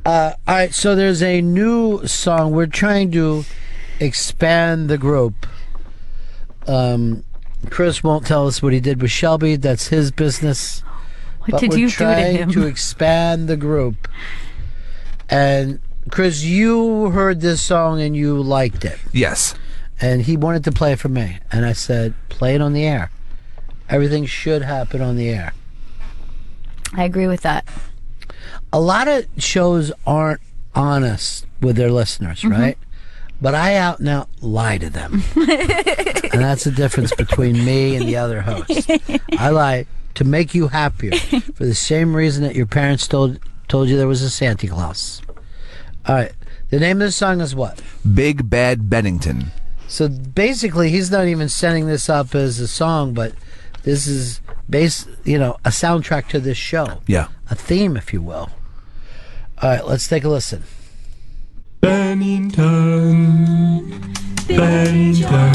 All right, so there's a new song. We're trying to expand the group. Chris won't tell us what he did with Shelby. That's his business. What did you do to him? We're trying to expand the group. And Chris, you heard this song and you liked it. Yes. And he wanted to play it for me. And I said, play it on the air. Everything should happen on the air. I agree with that. A lot of shows aren't honest with their listeners, right? But I out and out lie to them. And that's the difference between me and the other hosts. I lie to make you happier for the same reason that your parents told you there was a Santa Claus. All right. The name of the song is what? Big Bad Bennington. So basically, he's not even setting this up as a song, but this is a soundtrack to this show. Yeah. A theme, if you will. All right, let's take a listen. Bennington, Bennington.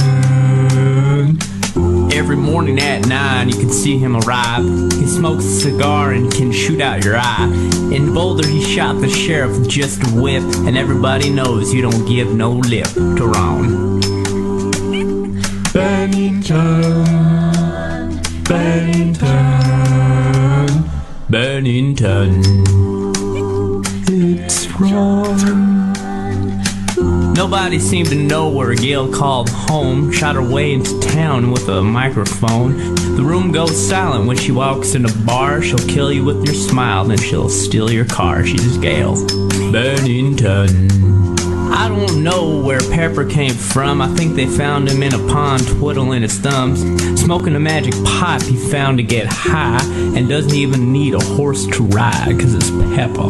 Every morning at 9 you can see him arrive. He smokes a cigar and can shoot out your eye. In Boulder he shot the sheriff with just a whip, and everybody knows you don't give no lip to Ron. Bennington, Bennington, Bennington. It's Ron. Nobody seemed to know where Gail called home. Shot her way into town with a microphone. The room goes silent when she walks in a bar. She'll kill you with your smile, then she'll steal your car. She's Gail Bennington. I don't know where Pepper came from. I think they found him in a pond twiddling his thumbs, smoking a magic pipe he found to get high, and doesn't even need a horse to ride, cause it's Pepper.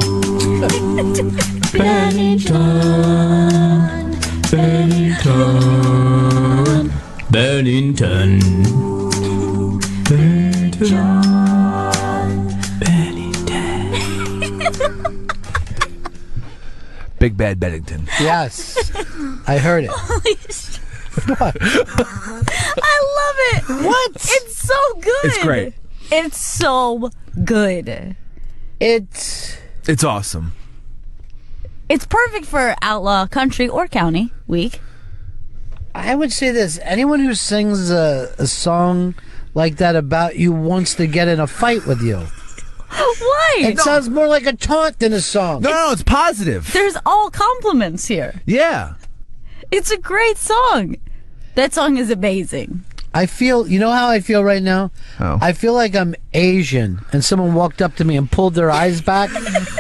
Bennington, Bennington, Bennington, Bennington, Bennington. Big Bad Bennington. Yes. I heard it. What? I love it. What? It's so good. It's great. It's so good. It's awesome. It's perfect for Outlaw Country or County Week. I would say this. Anyone who sings a song like that about you wants to get in a fight with you. Why? It sounds more like a taunt than a song. No, it's positive. There's all compliments here. Yeah. It's a great song. That song is amazing. I feel, you know how I feel right now? Oh. I feel like I'm Asian and someone walked up to me and pulled their eyes back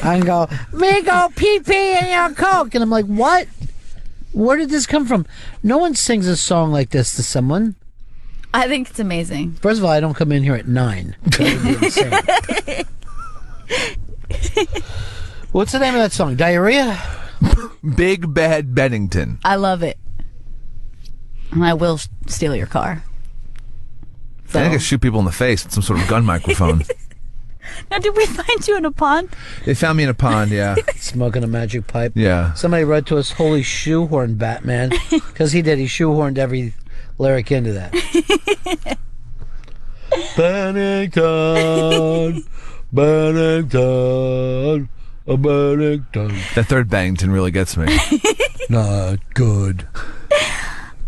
and go, me go pee-pee in your Coke. And I'm like, what? Where did this come from? No one sings a song like this to someone. I think it's amazing. First of all, I don't come in here at 9. That would be insane. What's the name of that song? Diarrhea? Big Bad Bennington. I love it. And I will steal your car. I think I shoot people in the face with some sort of gun microphone. Now, did we find you in a pond? They found me in a pond, yeah. Smoking a magic pipe. Yeah. Somebody wrote to us, holy shoehorn Batman. Because he did. He shoehorned every lyric into that. Bennington, Bennington, Bennington. That third Bennington really gets me. Not good.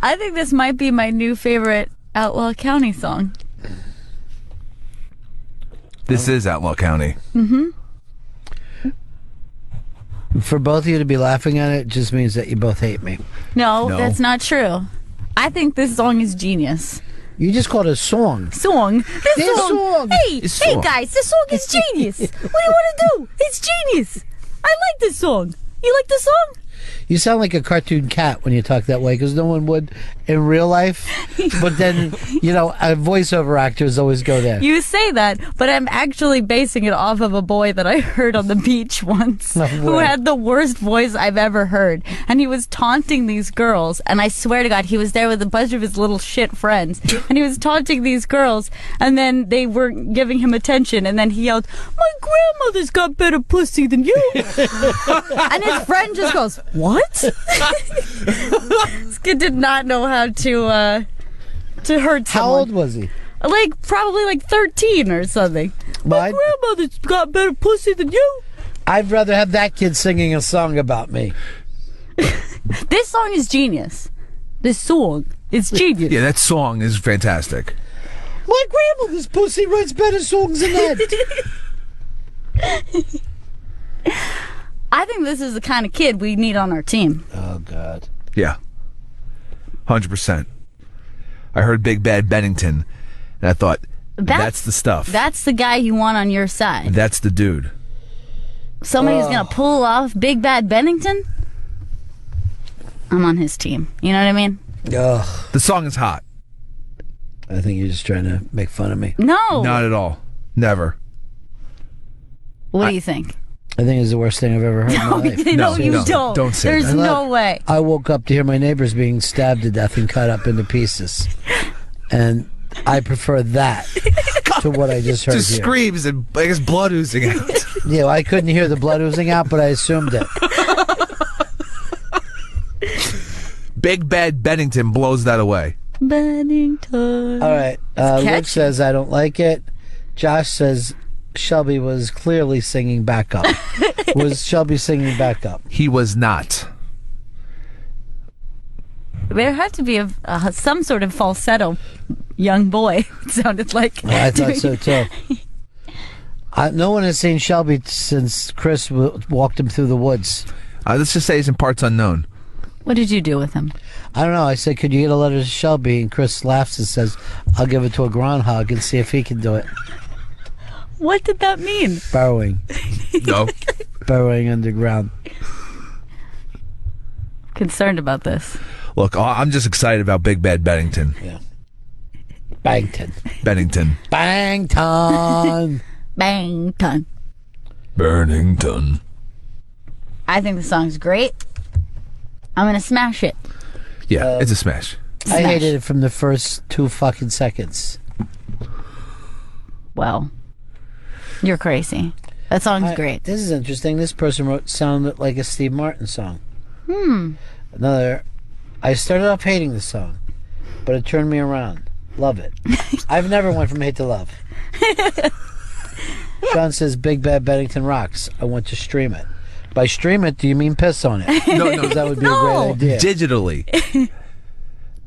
I think this might be my new favorite Outlaw County song. This is Outlaw County. Mm-hmm. For both of you to be laughing at it just means that you both hate me. No, No. that's not true. I think this song is genius. You just called it a song. Song. This song. Hey, This hey song. guys, this song is genius. What do you want to do? It's genius. I like this song. You like this song? You sound like a cartoon cat when you talk that way, because no one would in real life. But then, voiceover actors always go there. You say that, but I'm actually basing it off of a boy that I heard on the beach once No who way. had the worst voice I've ever heard. And he was taunting these girls, and I swear to God, he was there with a bunch of his little shit friends. And he was taunting these girls, and then they weren't giving him attention, and then he yelled, "My grandmother's got better pussy than you." And his friend just goes, "What?" This kid did not know how to hurt someone. How old was he? Probably 13 or something. My What? grandmother's got better pussy than you. I'd rather have that kid singing a song about me. This song is genius. This song is genius. Yeah, that song is fantastic. My grandmother's pussy writes better songs than that. I think this is the kind of kid we need on our team. Oh, God. Yeah. 100%. I heard Big Bad Bennington, and I thought, that's the stuff. That's the guy you want on your side. That's the dude. Somebody who's going to pull off Big Bad Bennington? I'm on his team. You know what I mean? Ugh. The song is hot. I think you're just trying to make fun of me. No. Not at all. Never. What do you think? I think it's the worst thing I've ever heard in my life. No, you no, don't. don't say There's that. no way. I woke up to hear my neighbors being stabbed to death and cut up into pieces. And I prefer that to what I just heard Just here. screams and I guess blood oozing out. Yeah, well, I couldn't hear the blood oozing out, but I assumed it. Big Bad Bennington blows that away. Bennington. All right. Luke catchy. says, I don't like it. Josh says, Shelby was clearly singing back up. Was Shelby singing back up? He was not. There had to be some sort of falsetto young boy, it sounded like. I thought so, too. No one has seen Shelby since Chris walked him through the woods. Let's just say he's in parts unknown. What did you do with him? I don't know. I said, could you get a letter to Shelby? And Chris laughs and says, I'll give it to a groundhog and see if he can do it. What did that mean? Burrowing. No. Burrowing underground. Concerned about this. Look, I'm just excited about Big Bad Bennington. Yeah. Bangton. Bennington. Bangton. Bangton. Bennington. I think the song's great. I'm going to smash it. Yeah, it's a smash. I hated it from the first 2 fucking seconds. Well, you're crazy. That song's great. This is interesting. This person sounded like a Steve Martin song. Another. I started off hating the song, but it turned me around. Love it. I've never went from hate to love. Sean says Big Bad Bennington rocks. I want to stream it. By stream it, do you mean piss on it? No, That would be a great idea. digitally.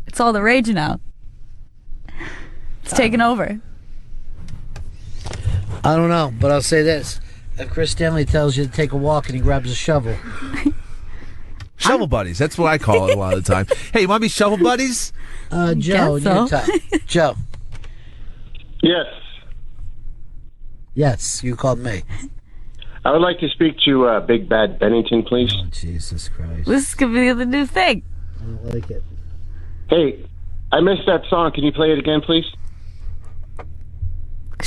It's all the rage now. It's taken over. I don't know, but I'll say this. If Chris Stanley tells you to take a walk and he grabs a shovel. Shovel buddies. That's what I call it a lot of the time. Hey, you want to be shovel buddies? Joe, Guess so. your time. Joe. Yes. Yes, you called me. I would like to speak to Big Bad Bennington, please. Oh, Jesus Christ. This is going to be the new thing. I don't like it. Hey, I missed that song. Can you play it again, please?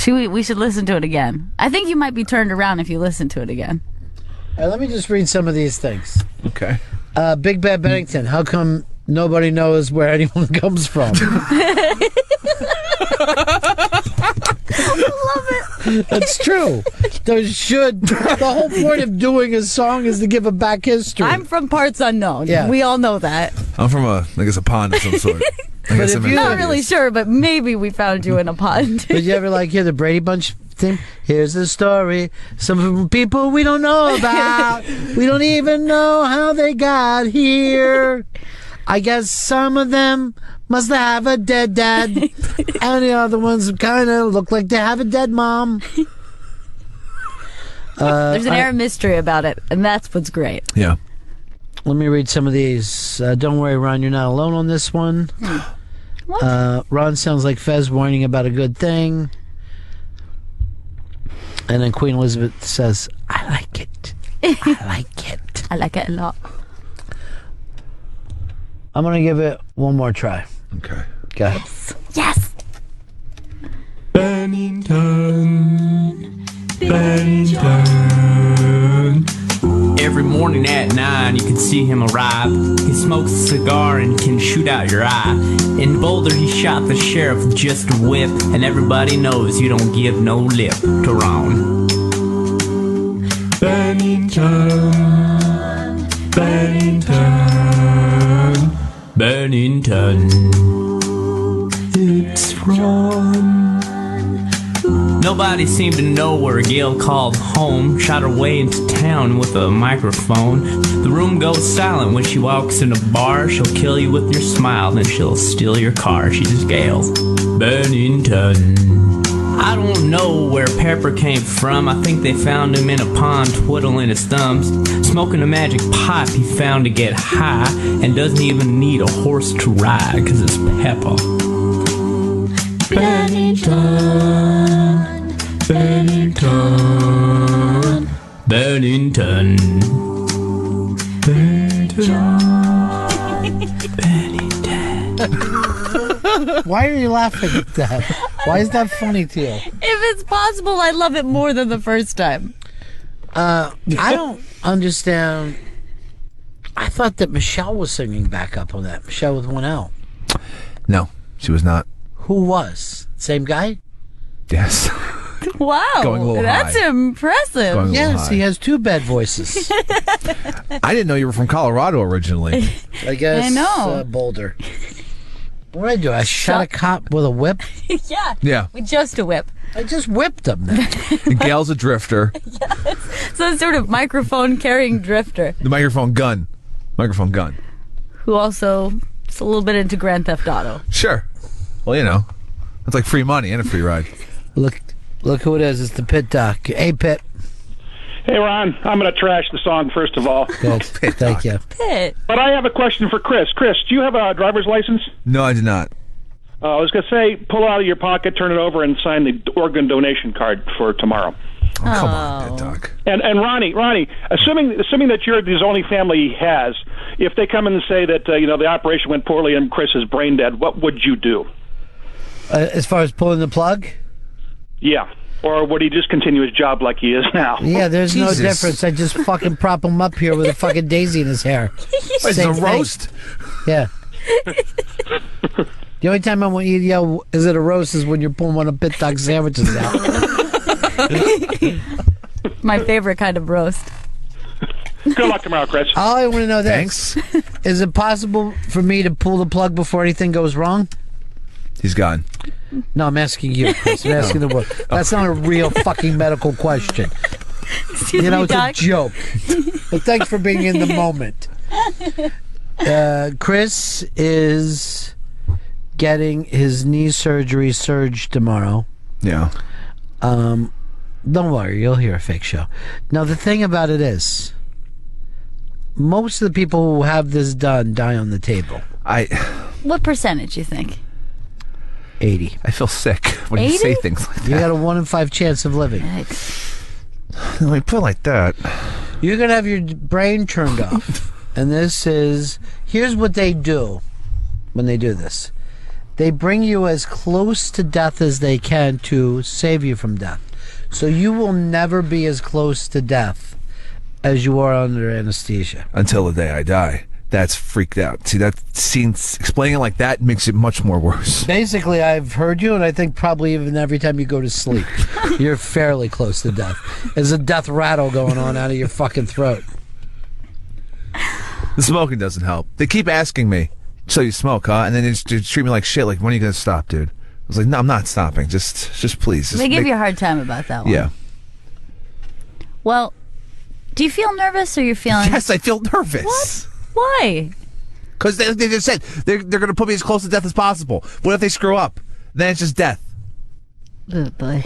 We should listen to it again. I think you might be turned around if you listen to it again. All right, let me just read some of these things. Okay. Big Bad Bennington, how come nobody knows where anyone comes from? Love it. That's true. The whole point of doing a song is to give a back history. I'm from parts unknown. Yeah. We all know that. I'm from a pond of some sort. I guess if I'm you- Not amphibious. really sure, but maybe we found you in a pond. Did you ever hear the Brady Bunch thing? Here's the story. Some people we don't know about. We don't even know how they got here. I guess some of them must have a dead dad. And the other ones kind of look like they have a dead mom. There's an air of mystery about it, and that's what's great. Yeah. Let me read some of these. Don't worry, Ron, you're not alone on this one. What? Ron sounds like Fez warning about a good thing. And then Queen Elizabeth says, I like it. I like it. I like it a lot. I'm going to give it one more try. Okay. Go ahead. Yes. Bennington. Every morning at 9 you can see him arrive. He smokes a cigar and can shoot out your eye. In Boulder he shot the sheriff with just a whip, and everybody knows you don't give no lip to Ron. Bennington. Bennington. It's Ron. Nobody seemed to know where Gail called home. Shot her way into town with a microphone. The room goes silent when she walks in a bar. She'll kill you with your smile, then she'll steal your car. She's Gail Bennington. I don't know where Pepper came from. I think they found him in a pond twiddling his thumbs. Smoking a magic pipe he found to get high. And doesn't even need a horse to ride, cause it's Pepper. Bennington, Bennington, Bennington, Bennington. Why are you laughing at that? Why is that funny to you? If it's possible, I love it more than the first time. I don't understand. I thought that Michelle was singing back up on that. Michelle with one L. No, she was not. Who was? Same guy? Yes. Wow, Going a little that's high. impressive. Going a little Yes, high. he has two bad voices. I didn't know you were from Colorado originally. I guess. I know. Boulder. What did I do? I shot a cop with a whip? Yeah. Yeah. With just a whip. I just whipped him then. And Gail's a drifter. Some sort of microphone carrying drifter The microphone gun. Microphone gun. who also is a little bit into Grand Theft Auto. Sure. Well, you know, that's like free money and a free ride. Look who it is. It's the Pit Doc. Hey, Pit. Hey, Ron, I'm going to trash the song, first of all. Good. Thank you. Pit. But I have a question for Chris. Chris, do you have a driver's license? No, I did not. I was going to say, pull it out of your pocket, turn it over, and sign the organ donation card for tomorrow. Oh, come on, Pit Doc. And Ronnie, assuming that you're the only family he has, if they come in and say that the operation went poorly and Chris is brain dead, what would you do? As far as pulling the plug? Yeah. Or would he just continue his job like he is now? Yeah, there's Jesus. no difference. I just fucking prop him up here with a fucking daisy in his hair. Wait, it's Same a thing. roast? Yeah. The only time I want you to yell, is it a roast, is when you're pulling one of Pit Doc's sandwiches out. My favorite kind of roast. Good luck tomorrow, Chris. All I want to know this. Thanks. Is it possible for me to pull the plug before anything goes wrong? He's gone. No, I'm asking you, Chris. I'm asking the world. That's not a real fucking medical question. Excuse You know, me, it's Doc. a joke. But thanks for being in the moment. Chris is getting his knee surgery surged tomorrow. Yeah. Don't worry, you'll hear a fake show. Now, the thing about it is, most of the people who have this done die on the table. What percentage you think? 80. I feel sick when you 80? say things like You that. got a 1 in 5 chance of living. When you put it like that. You're going to have your brain turned off. And here's what they do when they do this. They bring you as close to death as they can to save you from death. So you will never be as close to death as you are under anesthesia. Until the day I die. That's freaked out. See, that scene, explaining it like that makes it much more worse. Basically, I've heard you, and I think probably even every time you go to sleep, you're fairly close to death. There's a death rattle going on out of your fucking throat. The smoking doesn't help. They keep asking me, so you smoke, huh? And then they just treat me like shit. Like, when are you going to stop, dude? I was like, no, I'm not stopping. Just please. Just They give you a hard time about that one. Yeah. Well, do you feel nervous or you're feeling... Yes, I feel nervous. What? Why? Because they just said they're going to put me as close to death as possible. What if they screw up? Then it's just death. Oh, boy.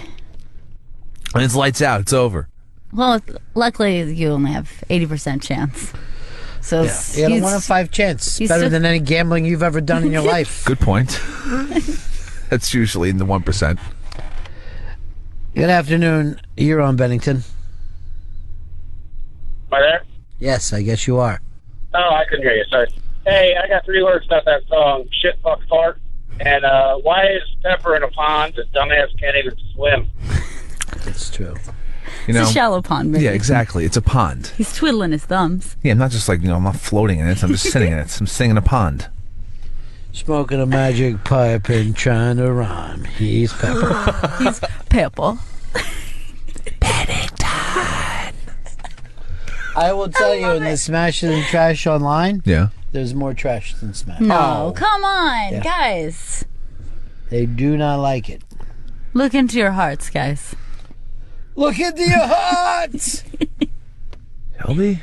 And it's lights out. It's over. Well, luckily you only have 80% chance. So You got a 1 in 5 chance. he's Better still- than any gambling you've ever done in your life. Good point. That's usually in the 1%. Good afternoon. You're on Bennington. Am I there? Yes, I guess you are. Oh, I couldn't hear you. Sorry. Hey, I got 3 words about that song. Shit, fuck, fart. And why is Pepper in a pond? The dumbass can't even swim. It's true. You know? It's a shallow pond, maybe. Yeah, exactly. It's a pond. He's twiddling his thumbs. Yeah, I'm not just like, I'm not floating in it. I'm just sitting in it. I'm sitting in a pond. Smoking a magic pipe and trying to rhyme. He's Pepper. He's Pepper. I will tell you, in the Smash and Trash online, Yeah. there's more trash than Smash. No, come on, Yeah. guys. They do not like it. Look into your hearts, guys. Look into your hearts. Shelby?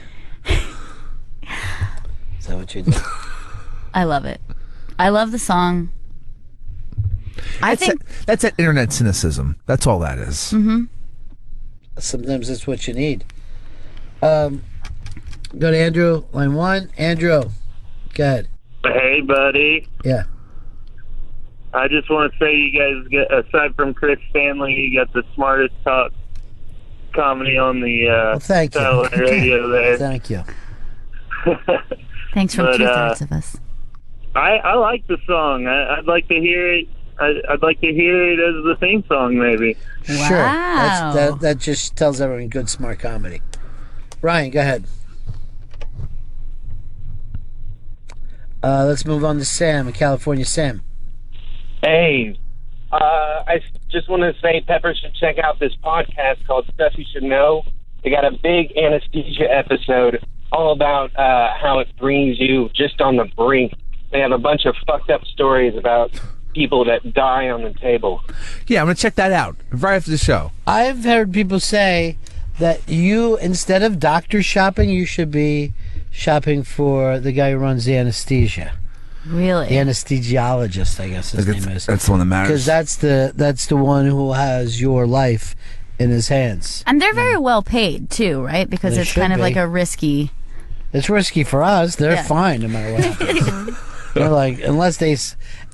Is that what you do? I love it. I love the song. That's that internet cynicism. That's all that is. Mm-hmm. Sometimes that's what you need. Go to Andrew, line 1. Andrew, go ahead. Hey, buddy. Yeah. I just want to say you guys get, aside from Chris Stanley, you got the smartest talk comedy on the Well, thank you. satellite radio there. Thank you. Thanks from But, 2/3 of us. I like the song. I'd like to hear it. I'd like to hear it as the theme song, maybe. Sure. Wow. That just tells everyone good, smart comedy. Ryan, go ahead. Let's move on to Sam in California. Sam. Hey, I just want to say Pepper should check out this podcast called Stuff You Should Know. They got a big anesthesia episode all about how it brings you just on the brink. They have a bunch of fucked up stories about people that die on the table. Yeah, I'm going to check that out right after the show. I've heard people say that you, instead of doctor shopping, you should be shopping for the guy who runs the anesthesia. Really? The anesthesiologist, I guess his name is. That's the one that matters. Because that's the one who has your life in his hands. And they're very well paid, too, right? Because They it's should kind of be. like a risky... It's risky for us. They're Yeah. fine no matter what happens. They're like, unless they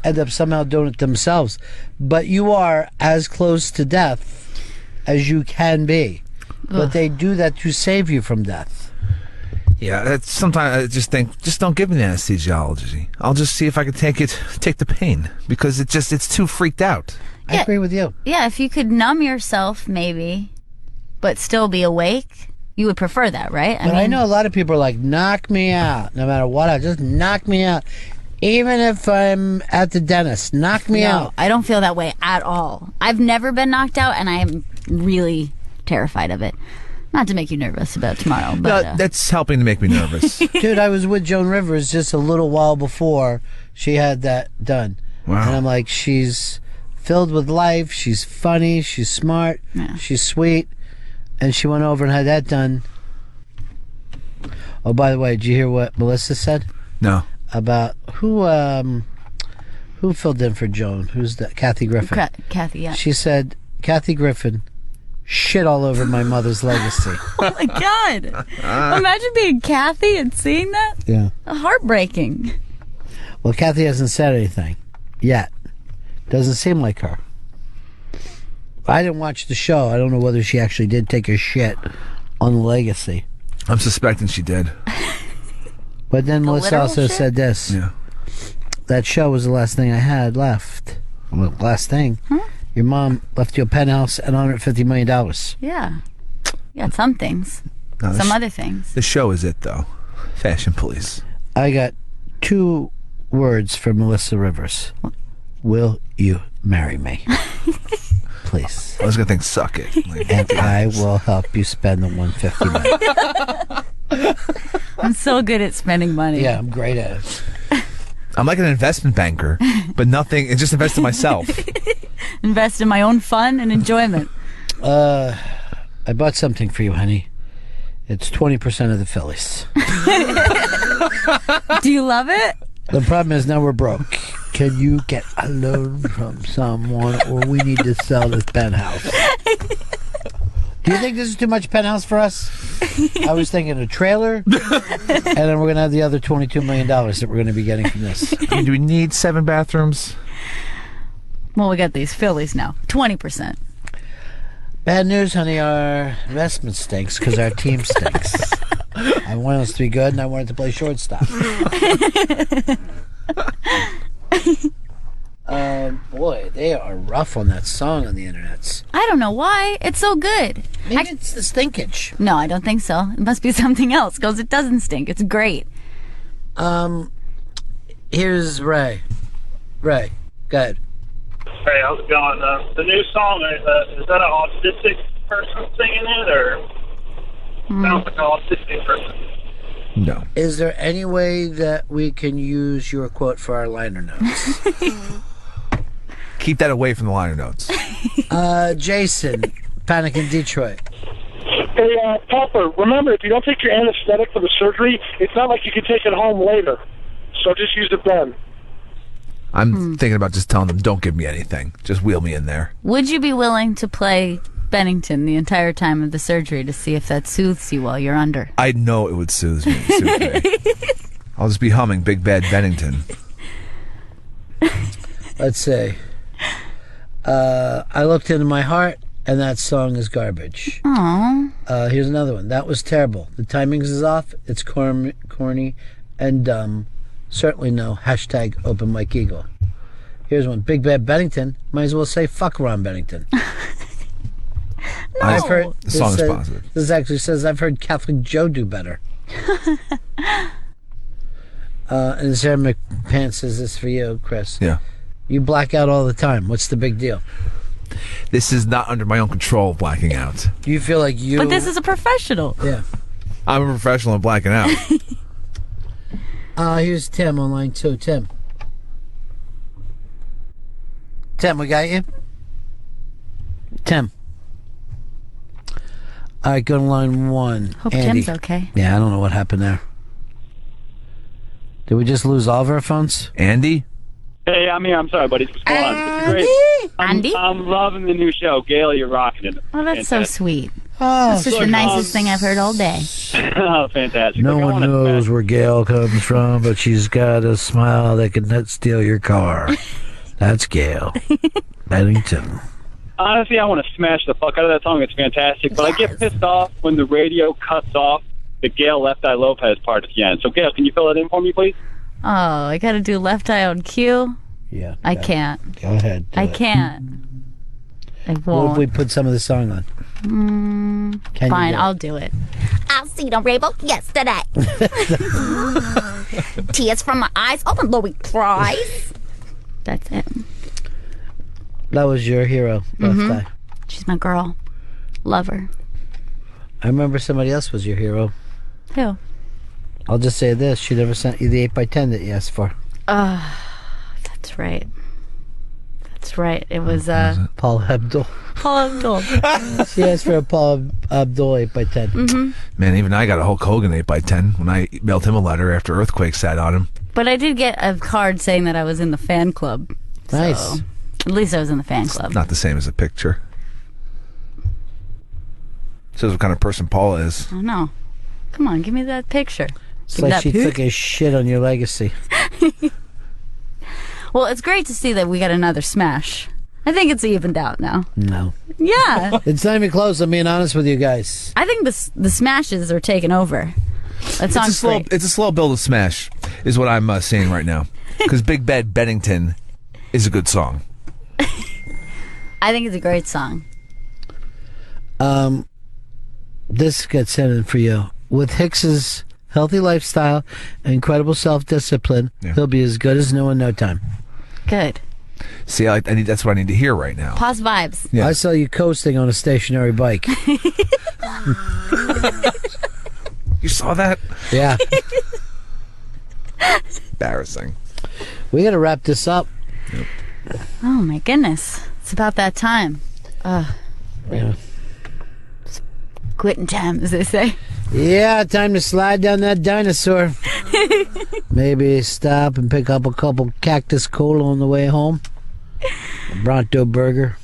end up somehow doing it themselves. But you are as close to death as you can be. But they do that to save you from death. Yeah, that's sometimes I just think, just don't give me the anesthesiology. I'll just see if I can take the pain, because it's too freaked out. I agree with you. Yeah, if you could numb yourself, maybe, but still be awake, you would prefer that, right? But I know a lot of people are like, knock me out. No matter what, just knock me out. Even if I'm at the dentist, knock me out. I don't feel that way at all. I've never been knocked out, and I am really terrified of it. Not to make you nervous about tomorrow, but No, that's helping to make me nervous. Dude, I was with Joan Rivers just a little while before she had that done. Wow. And I'm like, she's filled with life. She's funny. She's smart. Yeah. She's sweet. And she went over and had that done. Oh, by the way, did you hear what Melissa said? No. About who filled in for Joan? Who's that? Kathy Griffin. Kathy, yeah. She said, Kathy Griffin shit all over my mother's legacy. Oh my God! Imagine being Kathy and seeing that. Yeah. Heartbreaking. Well, Kathy hasn't said anything yet. Doesn't seem like her. I didn't watch the show. I don't know whether she actually did take a shit on the legacy. I'm suspecting she did. But then Melissa literal also shit? said this. Yeah. That show was the last thing I had left. Well, last thing. Your mom left you a penthouse and $150 million. Yeah. Yeah, some things. No, Some other things. The show is it, though. Fashion police. I got 2 words from Melissa Rivers. Will you marry me? Please. I was going to think, suck it. Like, And I will help you spend the $150 million. I'm so good at spending money. Yeah, I'm great at it. I'm like an investment banker, but nothing, it's just invest in myself. Invest in my own fun and enjoyment. I bought something for you, honey. It's 20% of the Phillies. Do you love it? The problem is now we're broke. Can you get a loan from someone, or we need to sell this penthouse? Do you think this is too much penthouse for us? I was thinking a trailer, and then we're going to have the other $22 million that we're going to be getting from this. I mean, do we need 7 bathrooms? Well, we got these Phillies now. 20%. Bad news, honey. Our investment stinks because our team stinks. I want us to be good, and I wanted to play shortstop. Boy, they are rough on that song on the internets. I don't know why. It's so good. Maybe it's the stinkage. No, I don't think so. It must be something else because it doesn't stink. It's great. Here's Ray. Ray, go ahead. Hey, how's it going? The new song, is that an autistic person singing it, or sounds like an autistic person? No. Is there any way that we can use your quote for our liner notes? Keep that away from the liner notes. Jason, Panic in Detroit. Hey, Pepper, remember, if you don't take your anesthetic for the surgery, it's not like you can take it home later. So just use it then. I'm thinking about just telling them, don't give me anything. Just wheel me in there. Would you be willing to play Bennington the entire time of the surgery to see if that soothes you while you're under? I know it would soothe me. I'll just be humming Big Bad Bennington. Let's see. I looked into my heart, and that song is garbage. Aww. Here's another one. That was terrible. The timings is off. It's corny and dumb. Certainly no. Hashtag Open Mike Eagle. Here's one. Big Bad Bennington. Might as well say fuck Ron Bennington. I've heard the song is positive. This actually says I've heard Catholic Joe do better. And Sarah McPants says this for you, Chris. Yeah. You black out all the time. What's the big deal? This is not under my own control, blacking out. Do you feel like you... But this is a professional. Yeah. I'm a professional at blacking out. Here's Tim on line 2. Tim, we got you? Tim. All right, go to line 1. Hope Andy. Tim's okay. Yeah, I don't know what happened there. Did we just lose all of our phones? Andy? Hey, I'm here. I'm sorry, buddy. What's going on? It's great. Andy? I'm loving the new show. Gail, you're rocking it. Oh, that's so sweet. Oh, This is the nicest thing I've heard all day. Oh, fantastic. no Look, I one wanna knows smash- where Gail comes from, but she's got a smile that can net steal your car. That's Gail Bennington. Honestly, I want to smash the fuck out of that song. It's fantastic. But I get pissed off when the radio cuts off the Gail Left Eye Lopez part at the end. So, Gail, can you fill it in for me, please? Oh, I gotta do Left Eye on cue? Yeah. I can't. Go ahead. do I it. can't. I What if won't. we put some of the song on? Can Fine, you do it? I'll do it. I'll see the rainbow yesterday. Tears from my eyes. Oh, my Lord, cries. That's it. That was your hero, Left Eye. She's my girl. Love her. I remember somebody else was your hero. Who? I'll just say this. She never sent you the 8x10 that you asked for. That's right. That's right. It was, Paul Abdul. Paul Abdul. She asked for a Paul Abdul 8x10. Man, even I got a Hulk Hogan 8x10 when I mailed him a letter after Earthquake sat on him. But I did get a card saying that I was in the fan club. Nice. So, at least I was in the fan club. Not the same as a picture. Says what kind of person Paul is. I know. Come on, give me that picture. It's Give me like that she pic. took a shit on your legacy. Well, it's great to see that we got another smash. I think it's evened out now. No. Yeah. It's not even close. I'm being honest with you guys. I think the smashes are taking over. That song's great. It's a slow build of smash, is what I'm seeing right now. Because Big Bad Bennington is a good song. I think it's a great song. This gets sent in for you. With Hicks's healthy lifestyle and incredible self-discipline, he'll be as good as new in no time. Good. See, I need, that's what I need to hear right now. Pause vibes. Yeah. I saw you coasting on a stationary bike. You saw that? Yeah. Embarrassing. We got to wrap this up. Oh my goodness. It's about that time. Yeah. Quitting time, as they say. Yeah, time to slide down that dinosaur. Maybe stop and pick up a couple Cactus Cola on the way home. A Bronto burger.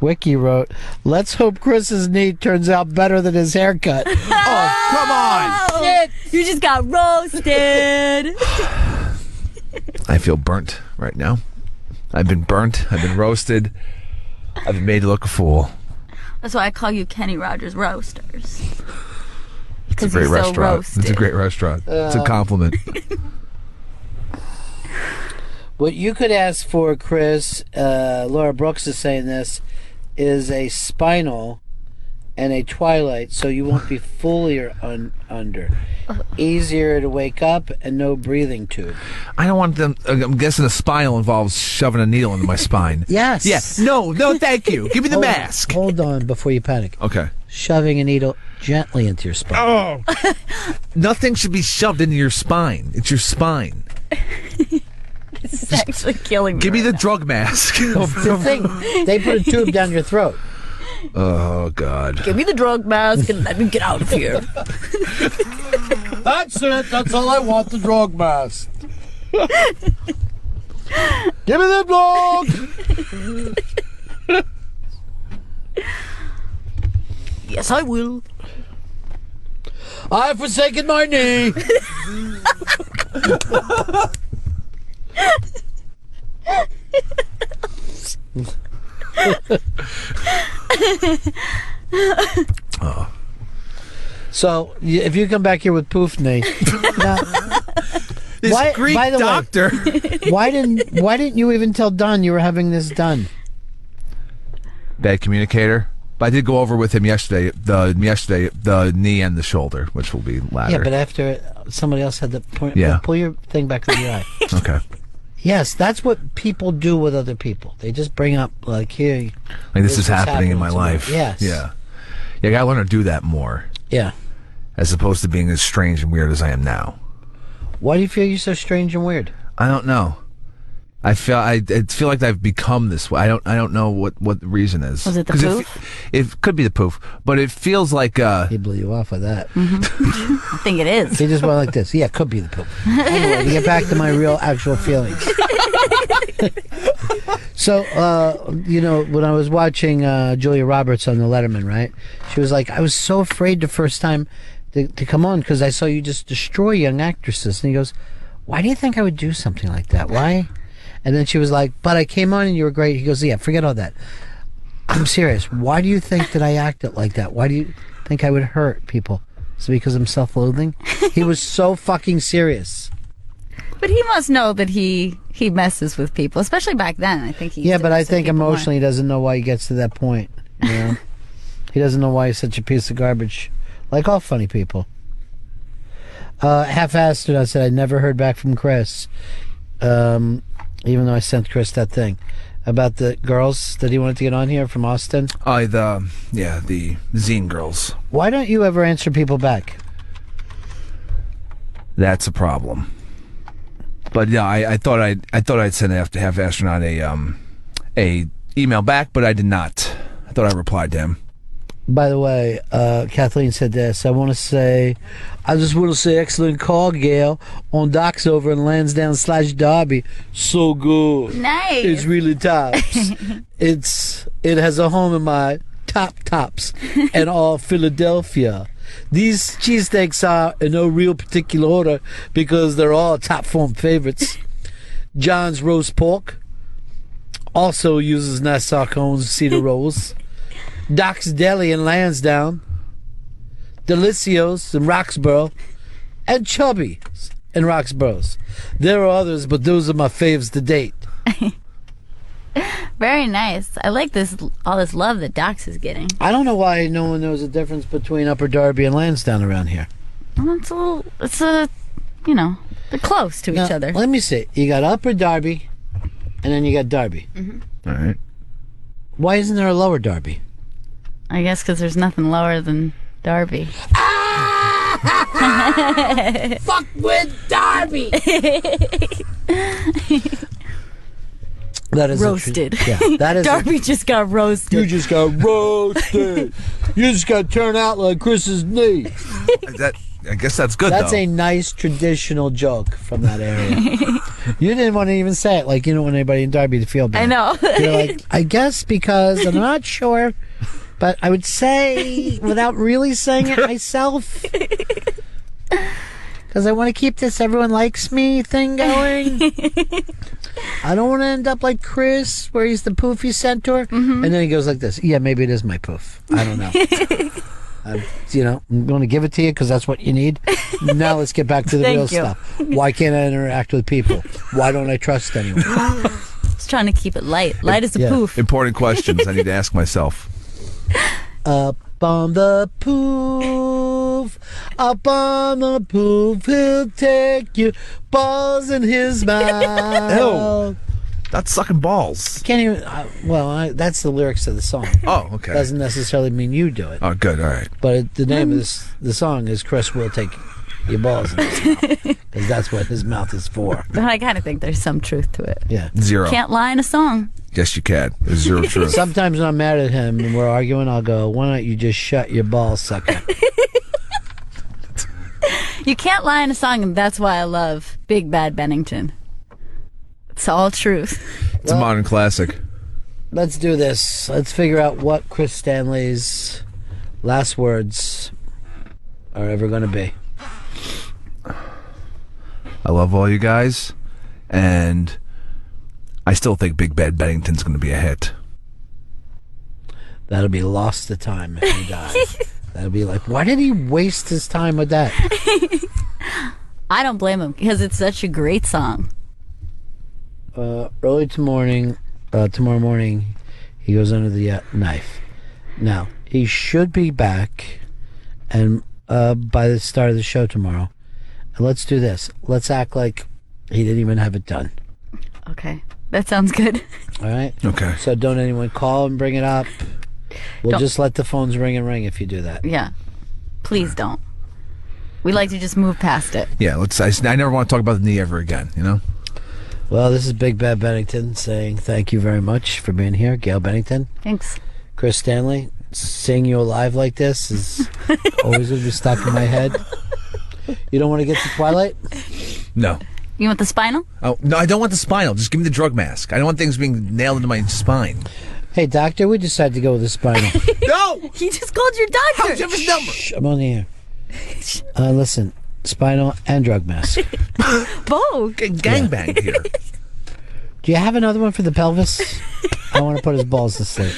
Wiki wrote, "Let's hope Chris's knee turns out better than his haircut." Oh, come on! Shit! You just got roasted. I feel burnt right now. I've been burnt. I've been roasted. I've been made to look a fool. That's why I call you Kenny Rogers Roasters. It's a 'Cause great you're so restaurant. roasted. It's a great restaurant. It's a compliment. What you could ask for, Chris, Laura Brooks is saying this, is a spinal and a twilight, so you won't be fully under. Easier to wake up and no breathing tube. I don't want them. I'm guessing a spinal involves shoving a needle into my spine. Yes. Yeah. No, thank you. Give me the Hold on, mask. Hold on before you panic. Okay. shoving a needle gently into your spine. Oh, nothing should be shoved into your spine. It's your spine. This is actually killing me. Give me right the drug mask. The thing, they put a tube down your throat. Oh God. Give me the drug mask and let me get out of here. That's it. That's all I want, the drug mask. Give me the dog. Yes, I will. I've forsaken my knee. Oh. So, if you come back here with poof knee, now, This Greek by the doctor. why didn't you even tell Don you were having this done? Bad communicator. But I did go over with him yesterday. The knee and the shoulder, which will be latter. Yeah, but after somebody else had the point. Yeah. Pull your thing back to the eye. Okay. Yes, that's what people do with other people. They just bring up like, here, Like this is happening in my to me. life. Yes. Yeah. Yeah, I gotta learn to do that more, Yeah. as opposed to being as strange and weird as I am now. Why do you feel you're so strange and weird? I don't know. I feel like I've become this way. I don't know what the reason is. Was it the 'Cause poof? It could be the poof, but it feels like He blew you off with that. I think it is. He just went like this. Yeah, it could be the poop. Anyway, to get back to my real, actual feelings. So, when I was watching Julia Roberts on the Letterman, right? She was like, I was so afraid the first time to come on because I saw you just destroy young actresses. And he goes, why do you think I would do something like that? Why? And then she was like, but I came on and you were great. He goes, yeah, forget all that. I'm serious. Why do you think that I acted like that? Why do you think I would hurt people? Is it because I'm self-loathing? He was so fucking serious. But he must know that he messes with people, especially back then. I think he. Yeah, but I think emotionally he doesn't know why he gets to that point. You know? He doesn't know why he's such a piece of garbage. Like all funny people. Half-assed it, I said I never heard back from Chris. Even though I sent Chris that thing about the girls that he wanted to get on here from Austin. the zine girls. Why don't you ever answer people back? That's a problem. But yeah, I thought I'd send half astronaut a email back, but I did not. I thought I replied to him. By the way, Kathleen said this. I just want to say excellent call, Gail, on Doc's over in Lansdowne/Derby. So good. Nice. It's really tops. It has a home in my tops and all Philadelphia. These cheesesteaks are in no real particular order because they're all top form favorites. John's roast pork also uses Nassau cones, cedar rolls. Doc's Deli in Lansdowne, Delicios in Roxborough, and Chubby in Roxborough. There are others, but those are my faves to date. Very nice. I like all this love that Docs is getting. I don't know why no one knows the difference between Upper Darby and Lansdowne around here. Well, they're close to each other. Let me see. You got Upper Darby, and then you got Darby. All right. Why isn't there a Lower Darby? I guess because there's nothing lower than Darby. Fuck with Darby! That is roasted. That is Darby just got roasted. You just got roasted. You just got turned out like Chris's knee. I guess that's good. That's though. a nice traditional joke from that area. You didn't want to even say it, like you don't want anybody in Derby to feel bad. I know. You're like, I guess because I'm not sure, but I would say without really saying it myself, because I want to keep this "everyone likes me" thing going. I don't want to end up like Chris, where he's the poofy centaur, and then he goes like this. Yeah, maybe it is my poof. I don't know. I'm going to give it to you because that's what you need. Now let's get back to the real stuff. Why can't I interact with people? Why don't I trust anyone? Just trying to keep it light. Light as a poof. Important questions I need to ask myself. Up on the poof, up on the poof, he'll take your balls in his mouth. That's sucking balls. Can't even. That's the lyrics of the song. Oh, okay. Doesn't necessarily mean you do it. Oh, good. All right. But the name of the song is Chris Will Take Your Balls in His Mouth. Because that's what his mouth is for. But I kind of think there's some truth to it. Yeah. 0. Can't lie in a song. Yes, you can. There's 0 truth. Sometimes when I'm mad at him and we're arguing, I'll go, why don't you just shut your balls, sucker? You can't lie in a song, and that's why I love Big Bad Bennington. It's all truth. It's a modern classic. Let's do this. Let's figure out what Chris Stanley's last words are ever going to be. I love all you guys, and I still think Big Bad Bennington's going to be a hit. That'll be lost to time if he dies. That'll be like, why did he waste his time with that? I don't blame him, because it's such a great song. Early tomorrow morning, he goes under the knife. Now, he should be back and by the start of the show tomorrow. And let's do this. Let's act like he didn't even have it done. Okay, that sounds good. All right? Okay. So don't anyone call and bring it up. We'll Don't. just let the phones ring and ring if you do that. Yeah. Please don't. We like to just move past it. Yeah, I never want to talk about the knee ever again, you know? Well, this is Big Bad Bennington saying thank you very much for being here. Gail Bennington. Thanks. Chris Stanley. Seeing you alive like this is always going to be stuck in my head. You don't want to get to Twilight? No. You want the spinal? Oh, no, I don't want the spinal. Just give me the drug mask. I don't want things being nailed into my spine. Hey, doctor, we decided to go with the spinal. No! He just called your doctor. How'd you have his number? Shh, I'm on the air. Listen, spinal and drug mask. Both. Gangbang here. Do you have another one for the pelvis? I want to put his balls to sleep.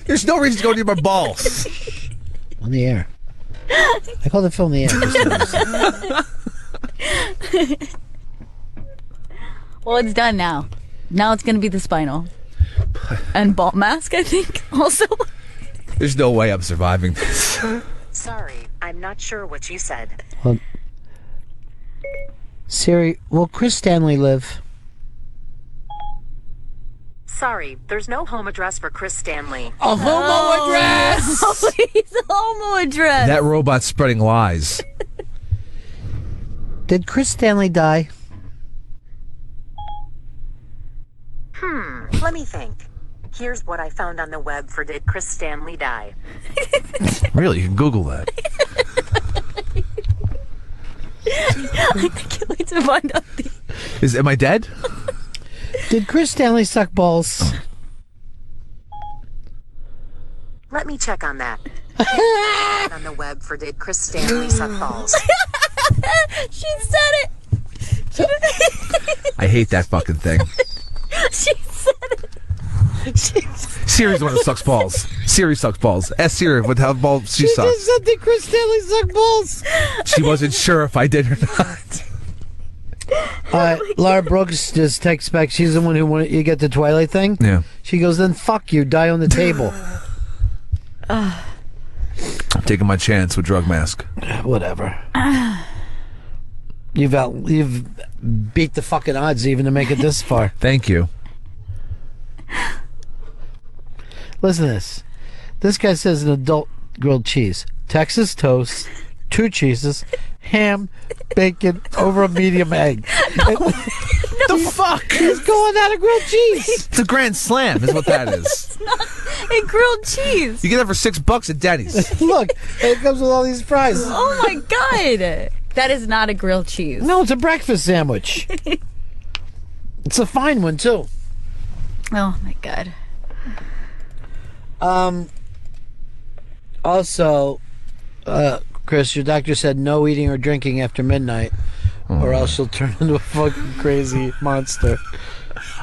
There's no reason to go near my balls. On the air. I called it film the air. Well, it's done now. Now it's going to be the spinal. And ball mask, I think, also. There's no way I'm surviving this. Sorry, I'm not sure what you said. Well, Siri, will Chris Stanley live? Sorry, there's no home address for Chris Stanley. A homo address! Oh, he's a homo address. That robot's spreading lies. Did Chris Stanley die? Let me think. Here's what I found on the web for Did Chris Stanley Die? Really? You can Google that. I can't wait to find out. Am I dead? Did Chris Stanley suck balls? Let me check on that. On the web for Did Chris Stanley Suck Balls? She said it. I hate that fucking thing. She said it. Siri's the one that sucks balls. Siri sucks balls. Ask Siri with how balls she sucks. Just said that Chris Stanley sucked balls. She wasn't sure if I did or not. Laura Brooks just texts back. She's the one who wanted you get the Twilight thing. Yeah. She goes, then fuck you, die on the table. I'm taking my chance with drug mask. Whatever. You've beat the fucking odds even to make it this far. Thank you. Listen to this. This guy says an adult grilled cheese, Texas toast, 2 cheeses, ham, bacon, over a medium egg. The fuck? He's going out of grilled cheese. It's a grand slam, is what that is. It's not a grilled cheese. You get that for $6 at Denny's. Look, it comes with all these fries. Oh my god. That is not a grilled cheese. No, it's a breakfast sandwich. It's a fine one too. Oh my god. Also, Chris, your doctor said no eating or drinking after midnight, or else you'll turn into a fucking crazy monster.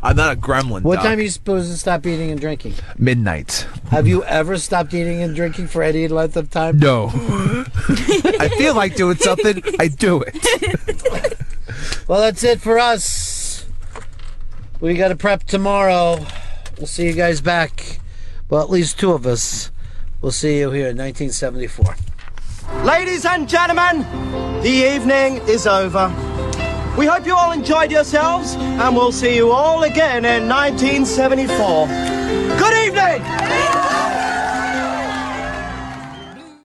I'm not a gremlin. What Doc. time are you supposed to stop eating and drinking? Midnight. Have you ever stopped eating and drinking for any length of time? No. I feel like doing something. I do it. Well, that's it for us. We got to prep tomorrow. We'll see you guys back. Well, at least 2 of us. We'll see you here in 1974. Ladies and gentlemen, the evening is over. We hope you all enjoyed yourselves, and we'll see you all again in 1974. Good evening!